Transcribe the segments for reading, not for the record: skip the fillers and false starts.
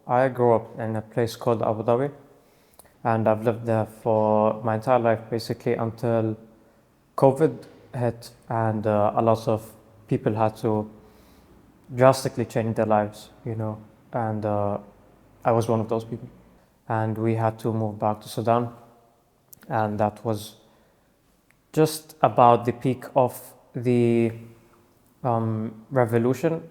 I grew up in a place called Abu Dhabi, and I've lived there for my entire life, basically until COVID hit, and a lot of people had to drastically change their lives, and I was one of those people. And we had to move back to Sudan, and that was just about the peak of the revolution,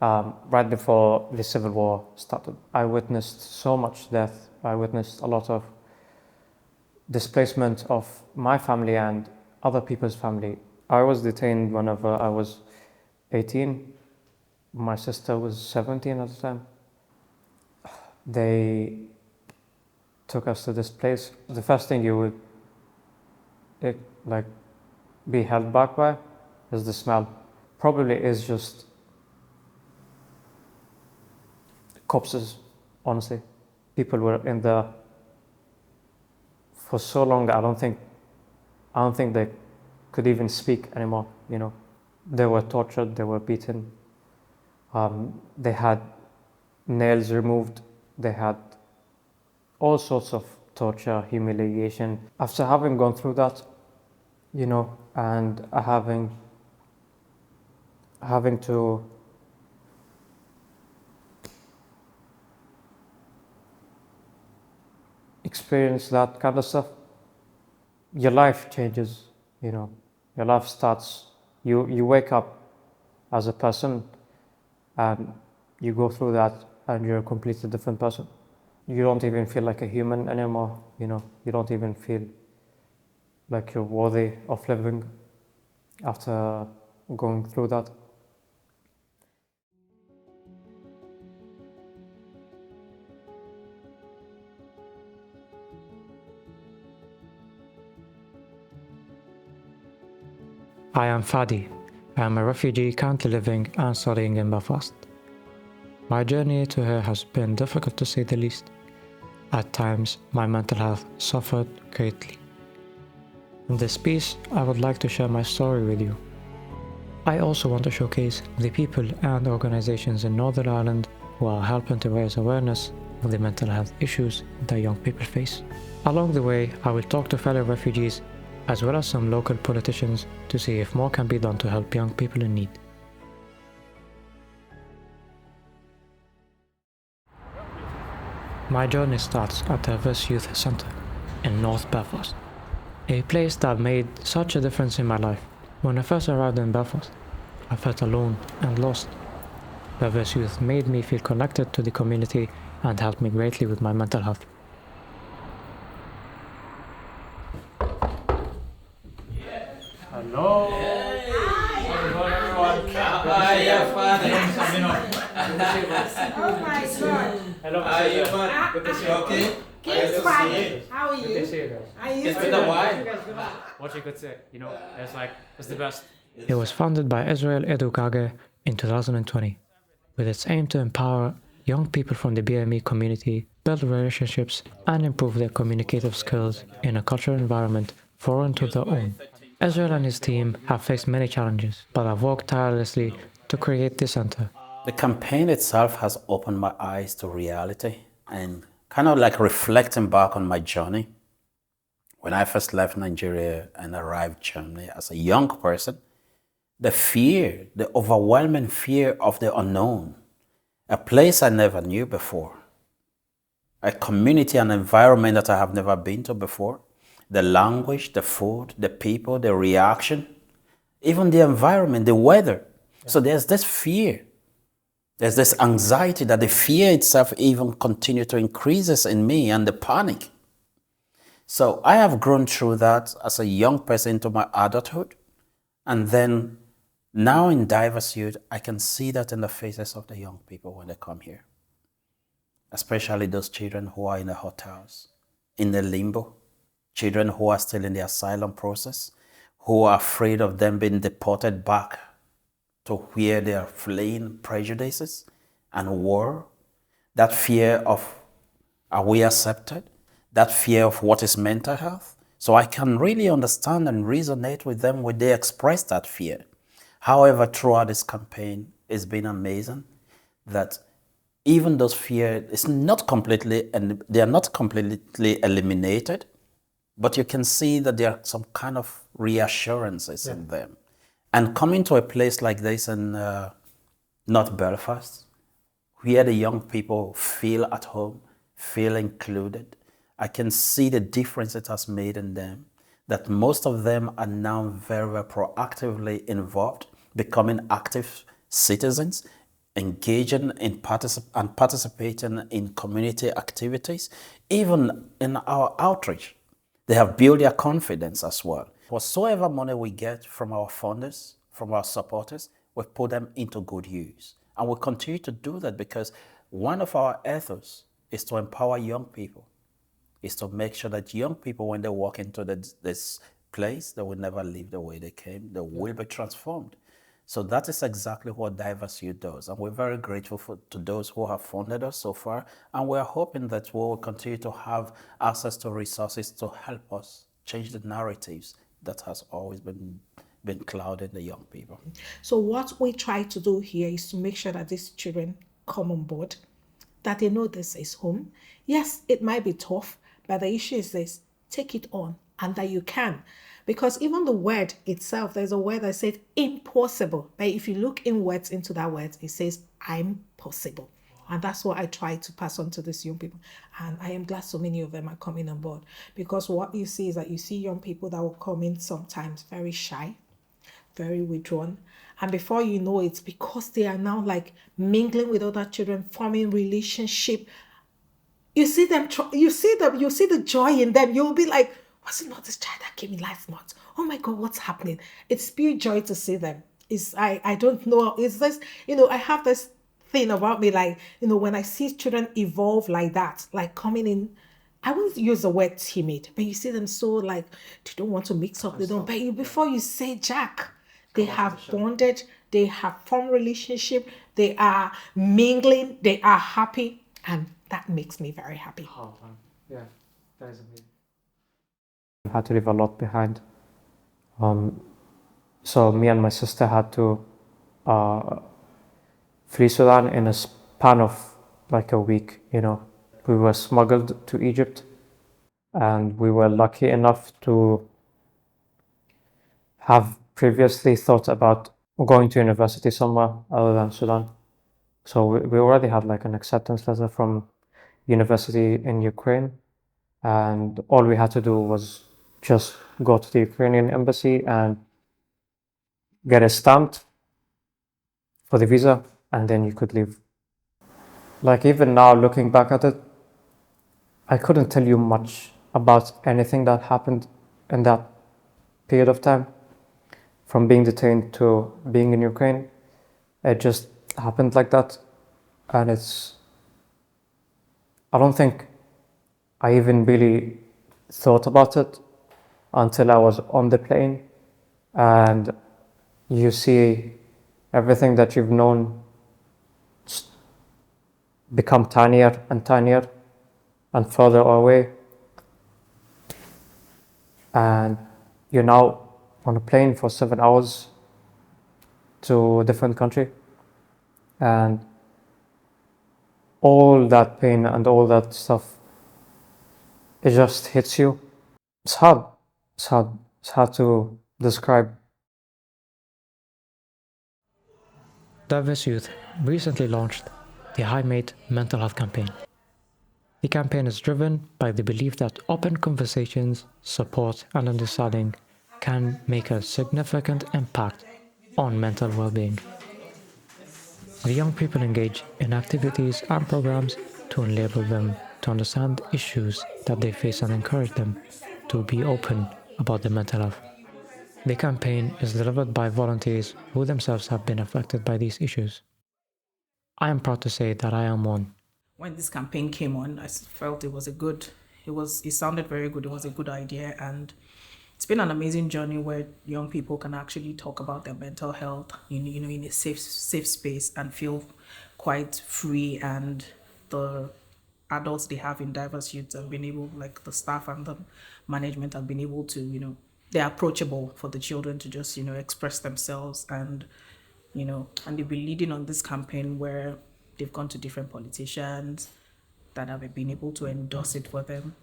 right before the civil war started. I witnessed so much death. I witnessed a lot of displacement of my family and other people's family. I was detained whenever I was 18. My sister was 17 at the time. They took us to this place. The first thing you would be held back by is the smell. Probably is just corpses, honestly. People were in there for so long that I don't think they could even speak anymore, They were tortured, they were beaten. They had nails removed, they had all sorts of torture, humiliation. After having gone through that, and having to experience that kind of stuff, your life changes, your life starts, you wake up as a person and you go through that and you're a completely different person. You don't even feel like a human anymore, you don't even feel like you're worthy of living after going through that. I am Fadi. I am a refugee currently living and studying in Belfast. My journey to here has been difficult to say the least. At times, my mental health suffered greatly. In this piece, I would like to share my story with you. I also want to showcase the people and organizations in Northern Ireland who are helping to raise awareness of the mental health issues that young people face. Along the way, I will talk to fellow refugees as well as some local politicians to see if more can be done to help young people in need. My journey starts at Diverse Youth Centre in North Belfast, a place that made such a difference in my life. When I first arrived in Belfast, I felt alone and lost. Diverse Youth made me feel connected to the community and helped me greatly with my mental health. Hello. Oh my God. Hello. Good to see you. Okay. Keep smiling. How are you? Good to see you guys. It's been a while. What you could say, it's the best. It was founded by Israel Edukage in 2020, with its aim to empower young people from the BME community, build relationships, and improve their communicative skills in a cultural environment foreign to their own. Israel and his team have faced many challenges, but have worked tirelessly to create this center. The campaign itself has opened my eyes to reality and kind of like reflecting back on my journey. When I first left Nigeria and arrived Germany as a young person, the fear, the overwhelming fear of the unknown, a place I never knew before, a community and environment that I have never been to before, the language, the food, the people, the reaction, even the environment, the weather. So there's this fear. There's this anxiety that the fear itself even continues to increase in me, and the panic. So I have grown through that as a young person into my adulthood. And then now in Diverse Youth, I can see that in the faces of the young people when they come here. Especially those children who are in the hotels, in the limbo, children who are still in the asylum process, who are afraid of them being deported back to where they are fleeing prejudices and war, that fear of, are we accepted? That fear of what is mental health. So I can really understand and resonate with them when they express that fear. However, throughout this campaign, it's been amazing that even those fear is not completely, and they are not completely eliminated, but you can see that there are some kind of reassurances in them. And coming to a place like this in North Belfast, where the young people feel at home, feel included, I can see the difference it has made in them, that most of them are now very, very proactively involved, becoming active citizens, engaging in participating in community activities, even in our outreach. They have built their confidence as well. Whatsoever money we get from our funders, from our supporters, we put them into good use. And we'll continue to do that because one of our ethos is to empower young people, is to make sure that young people, when they walk into this place, they will never leave the way they came. They will be transformed. So that is exactly what Diverse Youth does. And we're very grateful to those who have funded us so far. And we're hoping that we will continue to have access to resources to help us change the narratives that has always been clouding the young people. So what we try to do here is to make sure that these children come on board, that they know this is home. Yes, it might be tough, but the issue is this: take it on, and that you can. Because even the word itself, there's a word that says impossible. But if you look inwards into that word, it says I'm possible. And that's what I try to pass on to these young people. And I am glad so many of them are coming on board. Because what you see is that you see young people that will come in sometimes very shy, very withdrawn, and before you know it, because they are now like mingling with other children, forming relationship, you see them, you see the joy in them. You'll be like, was it not this child that came in last month? Oh my God, what's happening? It's pure joy to see them. I don't know, is this, I have this thing about me, like, when I see children evolve like that, like coming in, I wouldn't use the word timid, but you see them so like, they don't want to mix up, they don't, but before you say Jack, they have bonded, they have formed relationship, they are mingling, they are happy, and that makes me very happy. Oh, yeah, that is amazing. I had to leave a lot behind. So me and my sister had to flee Sudan in a span of like a week, We were smuggled to Egypt, and we were lucky enough to have previously thought about going to university somewhere other than Sudan. So we already had like an acceptance letter from university in Ukraine, and all we had to do was just go to the Ukrainian embassy and get it stamped for the visa, and then you could leave. Like even now, looking back at it, I couldn't tell you much about anything that happened in that period of time. From being detained to being in Ukraine, it just happened like that. And I don't think I even really thought about it until I was on the plane, and you see everything that you've known become tinier and tinier and further away, and you're now on a plane for 7 hours to a different country, and all that pain and all that stuff, it just hits you. It's hard to describe. Diverse Youth recently launched the HighMate Mental Health Campaign. The campaign is driven by the belief that open conversations, support, and understanding can make a significant impact on mental well-being. The young people engage in activities and programs to enable them to understand issues that they face and encourage them to be open about their mental health. The campaign is delivered by volunteers who themselves have been affected by these issues. I am proud to say that I am one. When this campaign came on, I felt it sounded very good. It was a good idea, and it's been an amazing journey where young people can actually talk about their mental health, in a safe space and feel quite free. And the adults they have in Diverse Youth have been able, like the staff and the management have been able to, they're approachable for the children to just, express themselves, and, and they've been leading on this campaign where they've gone to different politicians that have been able to endorse it for them.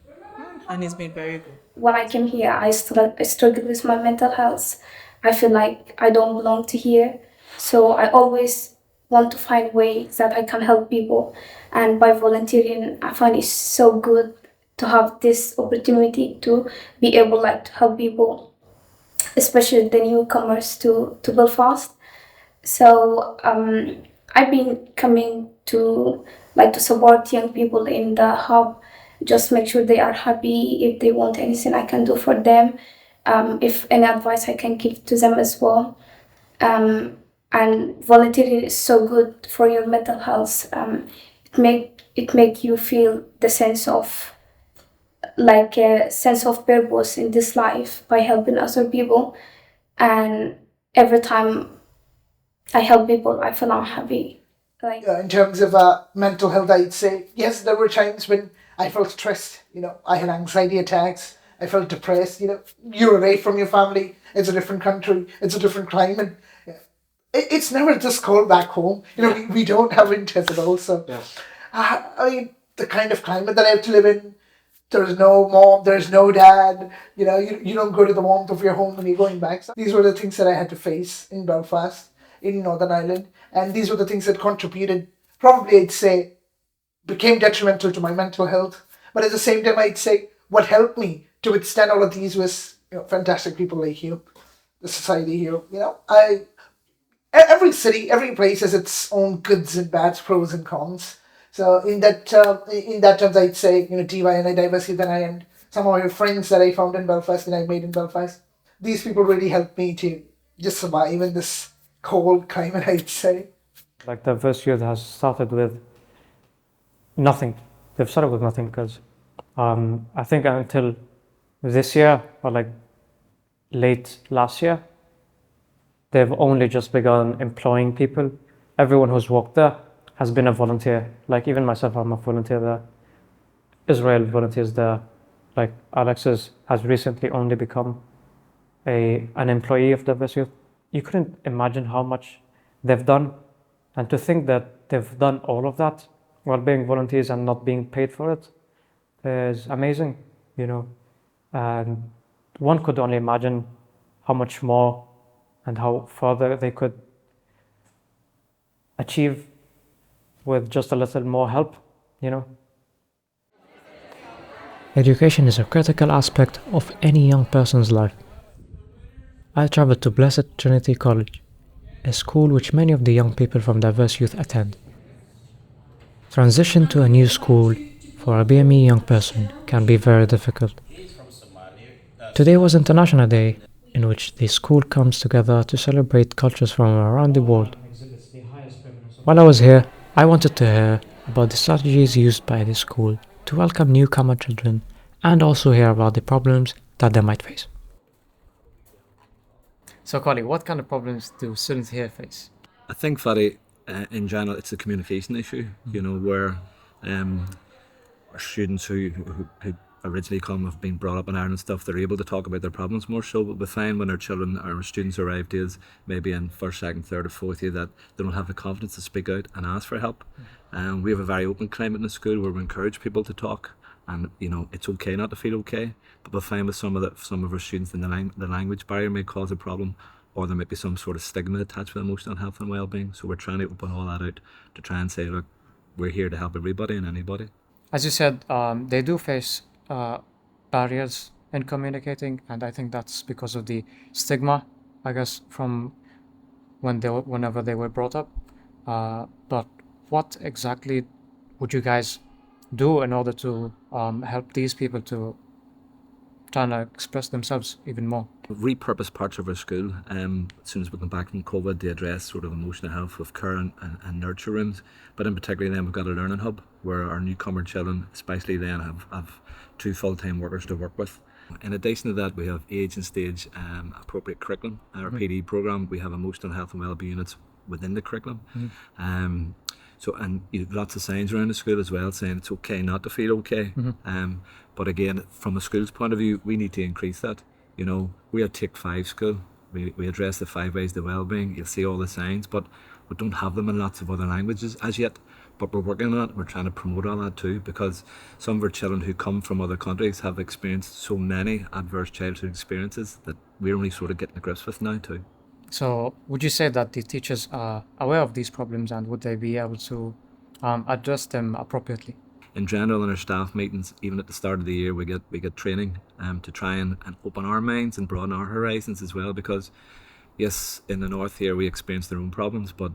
And it's been very good. When I came here, I struggled with my mental health. I feel like I don't belong to here. So I always want to find ways that I can help people. And by volunteering, I find it so good to have this opportunity to be able to help people, especially the newcomers to Belfast. So I've been coming to support young people in the hub, just make sure they are happy. If they want anything, I can do for them. If any advice I can give to them as well. And volunteering is so good for your mental health. It make you feel the sense of a sense of purpose in this life by helping other people. And every time I help people, I feel I'm happy. In terms of mental health, I'd say yes, there were times when I felt stressed. I had anxiety attacks. I felt depressed. You're away from your family. It's a different country. It's a different climate. It's never just cold back home. We don't have winters at all. So, the kind of climate that I have to live in, there's no mom, there's no dad. You don't go to the warmth of your home when you're going back. So these were the things that I had to face in Belfast, in Northern Ireland. And these were the things that contributed, probably I'd say, became detrimental to my mental health. But at the same time, I'd say what helped me to withstand all of these was fantastic people like you, the society here. Every city, every place has its own goods and bads, pros and cons. So in that terms, I'd say DYNI, Diversity NI, and some of my friends that I found in Belfast and I made in Belfast, these people really helped me to just survive in this cold climate, I'd say. Like the first youth has started with nothing. They've started with nothing because I think until this year or late last year, they've only just begun employing people. Everyone who's worked there has been a volunteer. Even myself, I'm a volunteer there. Israel volunteers there. Alexis has recently only become an employee of Diverse Youth. You couldn't imagine how much they've done. And to think that they've done all of that while being volunteers and not being paid for it is amazing, And one could only imagine how much more and how further they could achieve with just a little more help, Education is a critical aspect of any young person's life. I traveled to Blessed Trinity College, a school which many of the young people from Diverse Youth attend. Transition to a new school for a BME young person can be very difficult. Today was International Day, in which the school comes together to celebrate cultures from around the world. While I was here, I wanted to hear about the strategies used by the school to welcome newcomer children and also hear about the problems that they might face. So, Colin, what kind of problems do students here face? I think, Fadi, in general, it's a communication issue, where our students who originally come have been brought up in Ireland and stuff, they're able to talk about their problems more so, but we find when our children or our students arrive days, maybe in first, second, third or fourth year, that they don't have the confidence to speak out and ask for help. We have a very open climate in the school where we encourage people to talk, and it's okay not to feel okay, but we find with some of our students, the language barrier may cause a problem, or there might be some sort of stigma attached with emotional health and well-being. So we're trying to open all that out to try and say, look, we're here to help everybody and anybody. As you said, they do face barriers in communicating, and I think that's because of the stigma, I guess, from whenever they were brought up. But what exactly would you guys do in order to help these people to try to express themselves even more? Repurpose parts of our school as soon as we come back from COVID to address sort of emotional health with care and nurture rooms. But in particular then we've got a learning hub where our newcomer children especially then have 2 full-time workers to work with. In addition to that, we have age and stage appropriate curriculum. Our PD programme, we have emotional health and wellbeing units within the curriculum. And you've lots of signs around the school as well saying it's okay not to feel okay. But again, from a school's point of view, we need to increase that. We have Take 5 school. We address the 5 ways to wellbeing. You'll see all the signs, but we don't have them in lots of other languages as yet. but we're working on it. We're trying to promote all that too, because some of our children who come from other countries have experienced so many adverse childhood experiences that we're only sort of getting to grips with now too. So, would you say that the teachers are aware of these problems and would they be able to address them appropriately? In general, in our staff meetings, even at the start of the year, we get training to try and open our minds and broaden our horizons as well. Because yes, in the north here we experience their own problems, but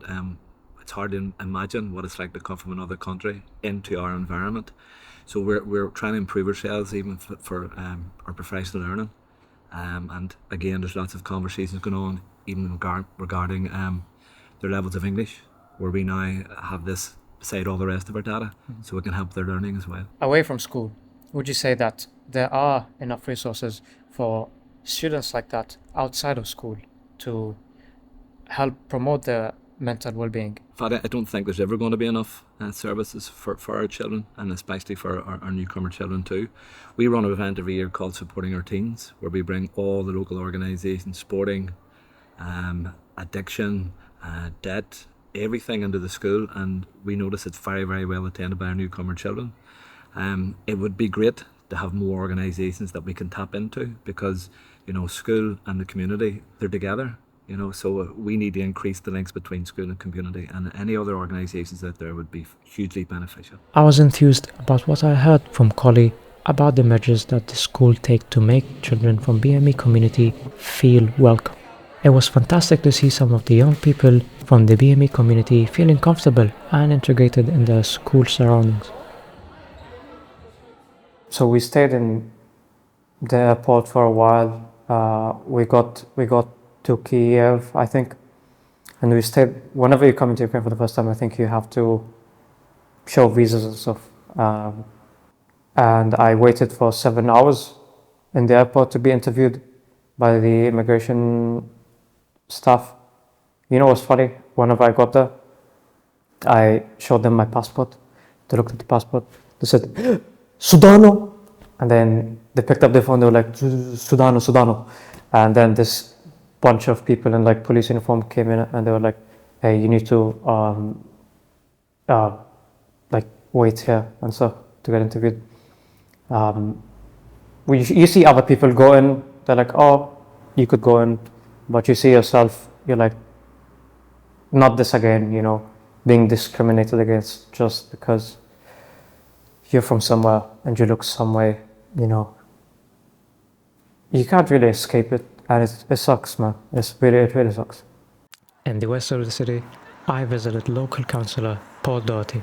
it's hard to imagine what it's like to come from another country into our environment. So we're trying to improve ourselves even for our professional learning. And again, there's lots of conversations going on, even regarding their levels of English, where we now have this beside all the rest of our data, so we can help their learning as well. Away from school, would you say that there are enough resources for students like that outside of school to help promote their mental well-being? Fatty, I don't think there's ever going to be enough services for our children, and especially for our newcomer children too. We run an event every year called Supporting Our Teens, where we bring all the local organisations, sporting, addiction, debt, everything into the school, and we notice it's very, very well attended by our newcomer children. It would be great to have more organisations that we can tap into, because school and the community, they're together. So we need to increase the links between school and community, and any other organisations out there would be hugely beneficial. I was enthused about what I heard from Collie about the measures that the school take to make children from BME community feel welcome. It was fantastic to see some of the young people from the BME community feeling comfortable and integrated in their school surroundings. So we stayed in the airport for a while. We got to Kiev, I think, and we stayed. Whenever you come into Ukraine for the first time, I think you have to show visas and stuff. And I waited for 7 hours in the airport to be interviewed by the immigration staff. What's funny? Whenever I got there, I showed them my passport. They looked at the passport. They said, Sudano! And then they picked up their phone. They were like, Sudano. And then this bunch of people in police uniform came in, and they were like, hey, you need to wait here and stuff to get interviewed. You see other people go in, they're like, oh, you could go in, but you see yourself, you're like, not this again, being discriminated against just because you're from somewhere and you look some way, you can't really escape it, and it sucks, man. It really sucks. In the west of the city, I visited local councillor Paul Doherty.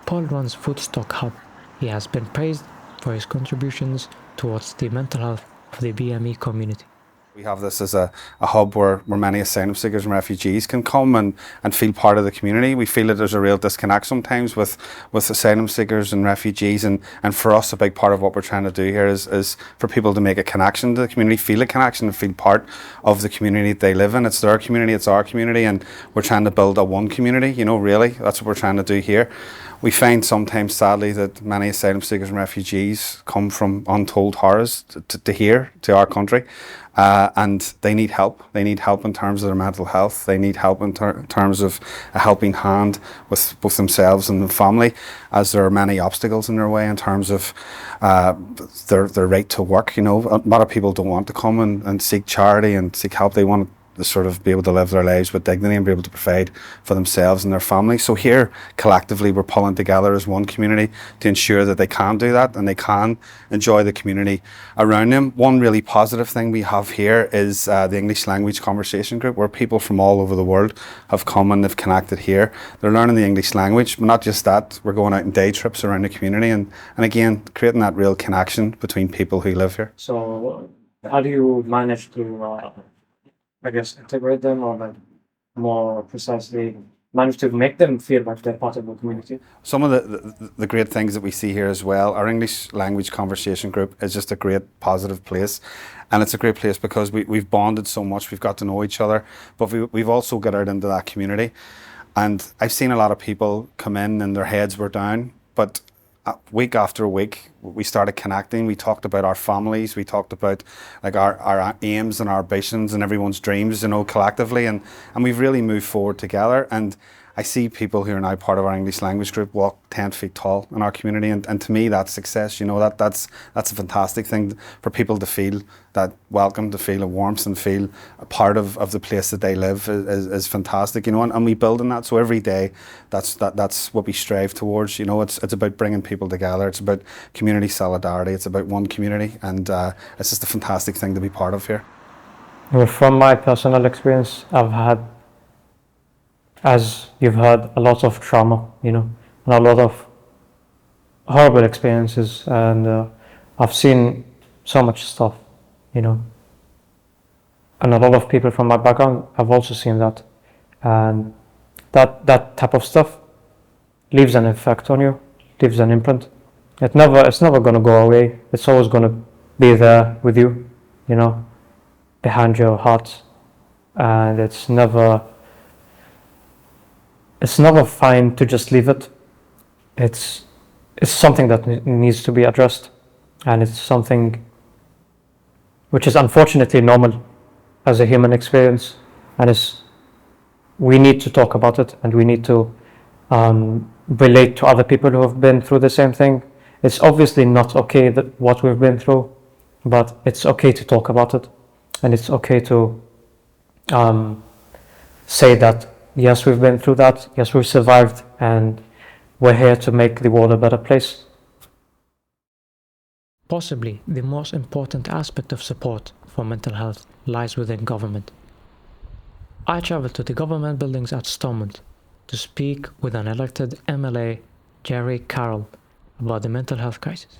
Paul runs Foodstock Hub. He has been praised for his contributions towards the mental health of the BME community. We have this as a hub where many asylum seekers and refugees can come and feel part of the community. We feel that there's a real disconnect sometimes with asylum seekers and refugees, and for us a big part of what we're trying to do here is for people to make a connection to the community, feel a connection and feel part of the community that they live in. It's their community, it's our community, and we're trying to build a one community, really. That's what we're trying to do here. We find sometimes, sadly, that many asylum seekers and refugees come from untold horrors to here, to our country, and they need help. They need help in terms of their mental health. They need help in terms of a helping hand with both themselves and the family, as there are many obstacles in their way in terms of their right to work. A lot of people don't want to come and seek charity and seek help. They want to sort of be able to live their lives with dignity and be able to provide for themselves and their families. So here, collectively, we're pulling together as one community to ensure that they can do that and they can enjoy the community around them. One really positive thing we have here is the English language conversation group, where people from all over the world have come and they've connected here. They're learning the English language, but not just that, we're going out on day trips around the community and again, creating that real connection between people who live here. So how do you manage to integrate them, or more precisely manage to make them feel like they're part of the community? Some of the great things that we see here as well, our English language conversation group is just a great positive place, and it's a great place because we've bonded so much, we've got to know each other, but we've also got out into that community, and I've seen a lot of people come in and their heads were down, but week after week we started connecting. We talked about our families, we talked about our aims and our ambitions and everyone's dreams, collectively, and we've really moved forward together. And I see people who are now part of our English language group walk 10 feet tall in our community, and to me that's success. You know, that's a fantastic thing for people to feel that welcome, to feel a warmth and feel a part of the place that they live is fantastic, you know, and we build on that. So every day that's what we strive towards. You know, it's about bringing people together, it's about community solidarity, it's about one community, and it's just a fantastic thing to be part of here. Well, from my personal experience, I've had, as you've heard, a lot of trauma, you know, and a lot of horrible experiences, and I've seen so much stuff, you know, and a lot of people from my background have also seen that, and that type of stuff leaves an effect on you, leaves an imprint. It's never going to go away. It's always going to be there with you, you know, behind your heart, and it's never fine to just leave it. It's something that needs to be addressed, and it's something which is unfortunately normal as a human experience, and we need to talk about it, and we need to relate to other people who have been through the same thing. It's obviously not okay that what we've been through, but it's okay to talk about it, and it's okay to say that yes, we've been through that, yes, we've survived, and we're here to make the world a better place. Possibly the most important aspect of support for mental health lies within government. I travelled to the government buildings at Stormont to speak with an elected MLA, Jerry Carroll, about the mental health crisis.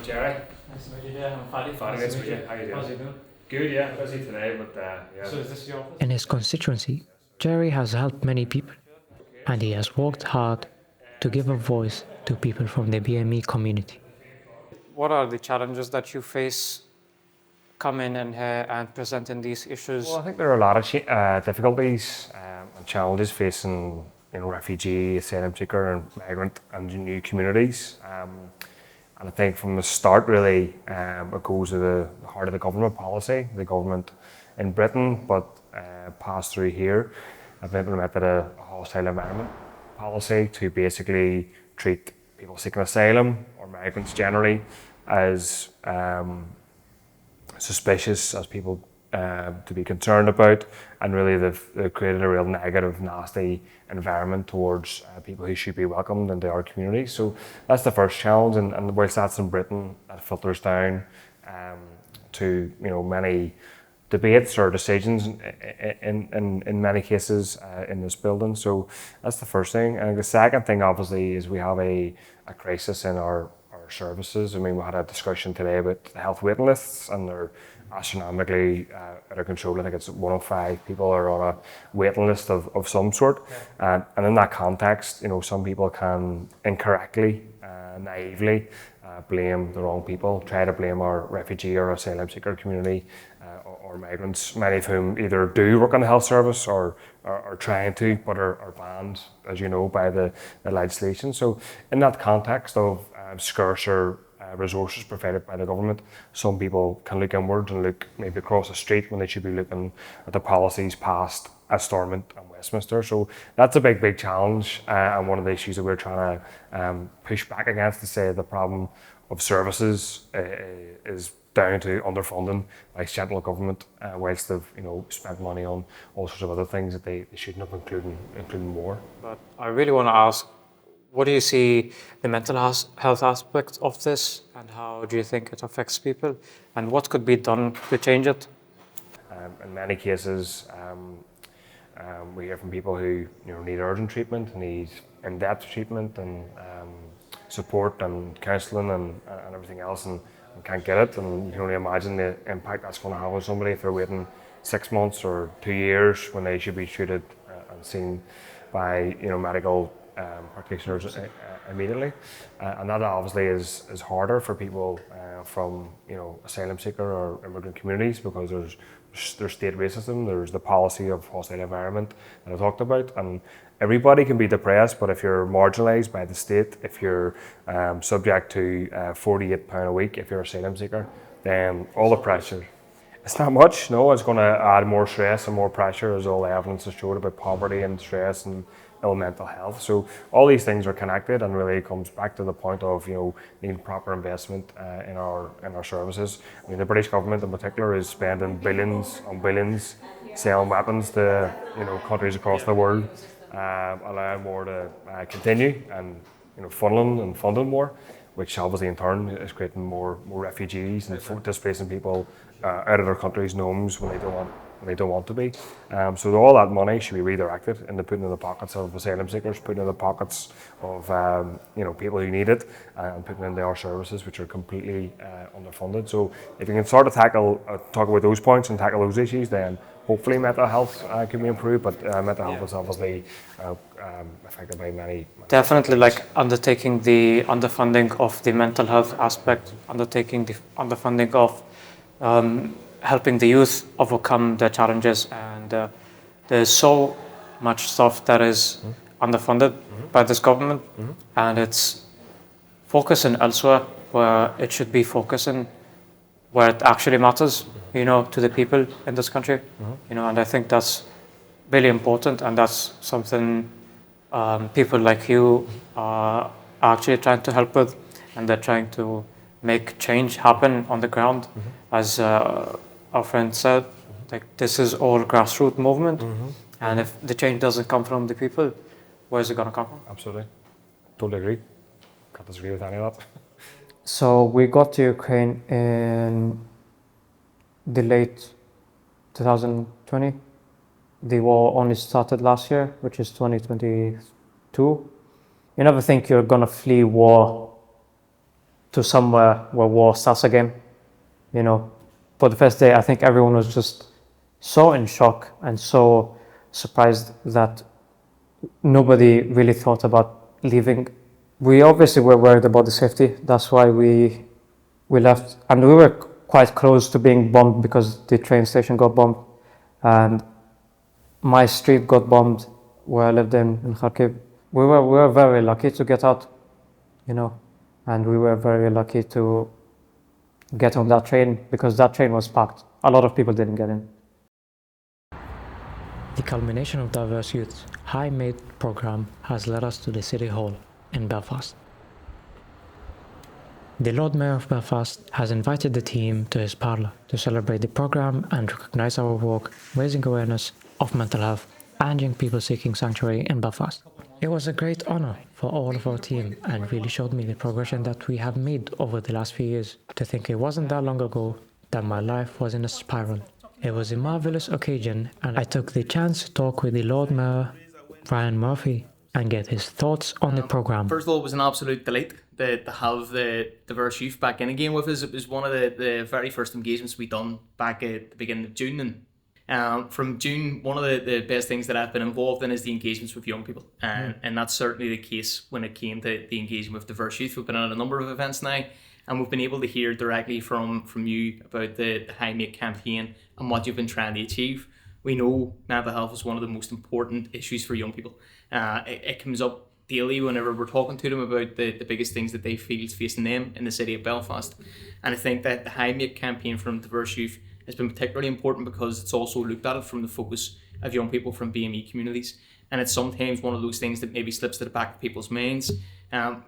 Jerry. Nice to meet you. Yeah, I'm Fadi. Fadi, nice to meet you. How you doing? How's it going? Good, yeah. Busy today, but yeah. So is this your office? In his constituency, Jerry has helped many people, and he has worked hard to give a voice to people from the BME community. What are the challenges that you face coming in here and presenting these issues? Well, I think there are a lot of difficulties and challenges facing, you know, refugee, asylum seeker, and migrant and new communities. And I think from the start, really, it goes to the heart of the government policy. The government in Britain, but passed through here, have implemented a hostile environment policy to basically treat people seeking asylum or migrants generally as suspicious, as people to be concerned about, and really they've created a real negative, nasty environment towards people who should be welcomed into our community. So that's the first challenge, and whilst that's in Britain, that filters down to, you know, many debates or decisions in many cases in this building. So that's the first thing. And the second thing, obviously, is we have a crisis in our services. I mean, we had a discussion today about the health waiting lists, and they're astronomically out of control. I think it's 105 people are on a waiting list of some sort. And in that context, you know, some people can incorrectly, naively blame the wrong people, try to blame our refugee or asylum seeker community or migrants, many of whom either do work in the health service or are trying to, but are banned, as you know, by the legislation. So in that context of scarcer resources provided by the government, some people can look inwards and look maybe across the street when they should be looking at the policies passed at Stormont and Westminster. So that's a big challenge, and one of the issues that we're trying to push back against, to say the problem of services is down to underfunding by central government, whilst they've, you know, spent money on all sorts of other things that they shouldn't have, including more. But I really want to ask, what do you see the mental health aspect of this, and how do you think it affects people, and what could be done to change it? In many cases, we hear from people who, you know, need urgent treatment, need in-depth treatment and support and counselling and everything else, and can't get it. And you can only imagine the impact that's going to have on somebody if they're waiting 6 months or 2 years when they should be treated and seen by, you know, medical practitioners immediately, and that obviously is harder for people from, you know, asylum seeker or immigrant communities, because there's there's state racism, there's the policy of hostile environment that I talked about, and everybody can be depressed, but if you're marginalised by the state, if you're subject to £48 a week, if you're a asylum seeker, then all the pressure, it's not much, no, it's going to add more stress and more pressure, as all the evidence has showed about poverty and stress and ill mental health. So all these things are connected, and really it comes back to the point of, you know, needing proper investment in our services. I mean, the British government in particular is spending billions on billions selling weapons to, you know, countries across the world, allowing more to continue, and, you know, funding more, which obviously in turn is creating more refugees and displacing people out of their countries and homes when they don't want to be. So all that money should be redirected into putting in the pockets of asylum seekers, putting in the pockets of you know, people who need it, and putting into our services, which are completely underfunded. So if you can sort of talk about those points and tackle those issues, then hopefully mental health can be improved. But mental health is obviously affected by many. Definitely, like undertaking the underfunding of the mental health aspect, undertaking the underfunding of helping the youth overcome their challenges, and there's so much stuff that is underfunded by this government, and it's focusing elsewhere where it should be focusing where it actually matters, you know, to the people in this country, you know, and I think that's really important, and that's something people like you are actually trying to help with, and they're trying to make change happen on the ground. As our friend said, like, this is all grassroots movement, and if the change doesn't come from the people, where is it going to come from? Absolutely, totally agree. Can't disagree with any of that. So we got to Ukraine in the late 2020. The war only started last year, which is 2022. You never think you're gonna flee war to somewhere where war starts again, you know. For the first day, I think everyone was just so in shock and so surprised that nobody really thought about leaving. We obviously were worried about the safety. That's why we left, and we were quite close to being bombed because the train station got bombed, and my street got bombed where I lived in Kharkiv. We were very lucky to get out, you know, and we were very lucky to get on that train because that train was packed. A lot of people didn't get in. The culmination of Diverse Youth's High Mate program has led us to the City Hall in Belfast. The Lord Mayor of Belfast has invited the team to his parlour to celebrate the program and recognise our work raising awareness of mental health and young people seeking sanctuary in Belfast. It was a great honour for all of our team and really showed me the progression that we have made over the last few years. To think it wasn't that long ago that my life was in a spiral. It was a marvellous occasion, and I took the chance to talk with the Lord Mayor, Ryan Murphy, and get his thoughts on the programme. First of all, it was an absolute delight to have the Diverse Youth back in again with us. It was one of the very first engagements we done back at the beginning of June. And from June, one of the best things that I've been involved in is the engagements with young people. And that's certainly the case when it came to the engagement with Diverse Youth. We've been at a number of events now, and we've been able to hear directly from you about the High Mate campaign and what you've been trying to achieve. We know mental health is one of the most important issues for young people. It comes up daily whenever we're talking to them about the biggest things that they feel is facing them in the city of Belfast. And I think that the High Mate campaign from Diverse Youth has been particularly important because it's also looked at it from the focus of young people from BME communities. And it's sometimes one of those things that maybe slips to the back of people's minds.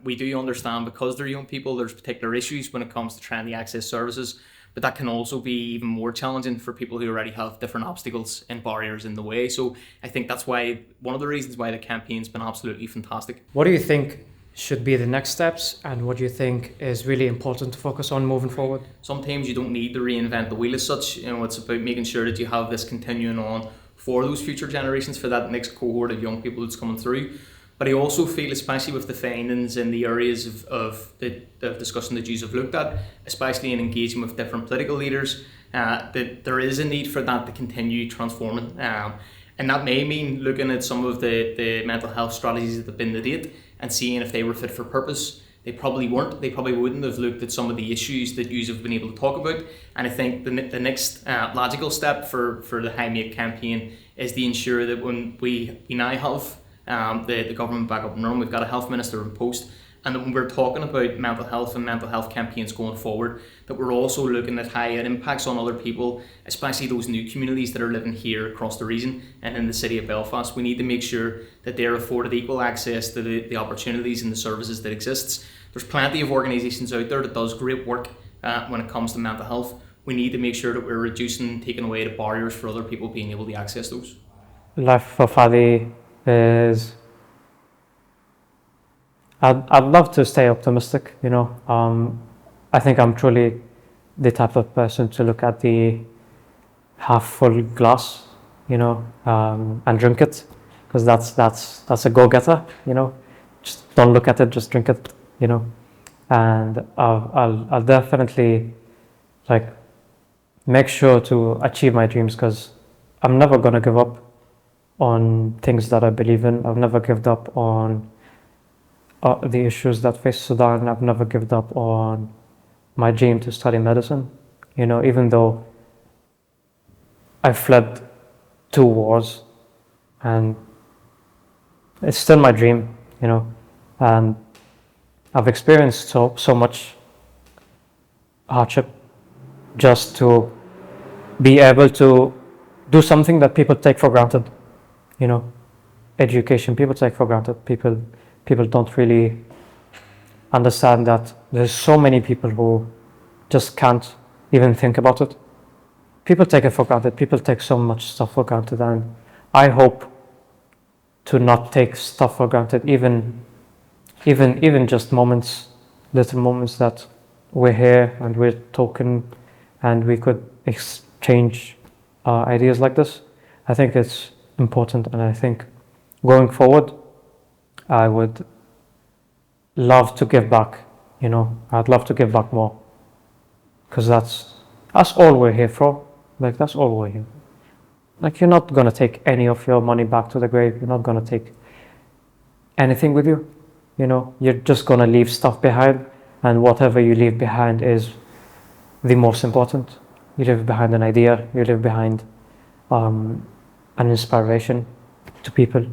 We do understand because they're young people, there's particular issues when it comes to trying to access services, but that can also be even more challenging for people who already have different obstacles and barriers in the way. So I think that's why, one of the reasons why the campaign's been absolutely fantastic. What do you think should be the next steps, and what do you think is really important to focus on moving forward? Sometimes you don't need to reinvent the wheel as such. You know, it's about making sure that you have this continuing on for those future generations, for that next cohort of young people that's coming through. But I also feel, especially with the findings in the areas of the discussion that you have looked at, especially in engaging with different political leaders, that there is a need for that to continue transforming. And that may mean looking at some of the mental health strategies that have been to date and seeing if they were fit for purpose. they probably weren't. They probably wouldn't have looked at some of the issues that you have been able to talk about. And I think the next logical step for the High Mate campaign is to ensure that when we now have the government back up and running, we've got a health minister in post, and that when we're talking about mental health and mental health campaigns going forward, that we're also looking at how it impacts on other people, especially those new communities that are living here across the region and in the city of Belfast. We need to make sure that they're afforded equal access to the opportunities and the services that exists. There's plenty of organisations out there that does great work when it comes to mental health. We need to make sure that we're reducing, taking away the barriers for other people being able to access those. Life for Fadi is, I'd love to stay optimistic, you know. I think I'm truly the type of person to look at the half full glass, you know, and drink it, because that's a go-getter, you know. Just don't look at it, just drink it, you know. And I'll definitely like make sure to achieve my dreams, because I'm never gonna give up on things that I believe in. I've never given up on the issues that face Sudan. I've never given up on my dream to study medicine. You know, even though I fled 2 wars, and it's still my dream, you know, and I've experienced so much hardship just to be able to do something that people take for granted, you know. Education, people take for granted. People don't really understand that there's so many people who just can't even think about it. People take it for granted. People take so much stuff for granted, and I hope to not take stuff for granted, even just moments, little moments that we're here and we're talking and we could exchange ideas like this. I think it's important, and I think going forward, I would love to give back, you know. I'd love to give back more, because that's all we're here for. Like, that's all we're here. Like, you're not gonna take any of your money back to the grave. You're not gonna take anything with you, you know. You're just gonna leave stuff behind, and whatever you leave behind is the most important. You leave behind an idea. You leave behind an inspiration to people.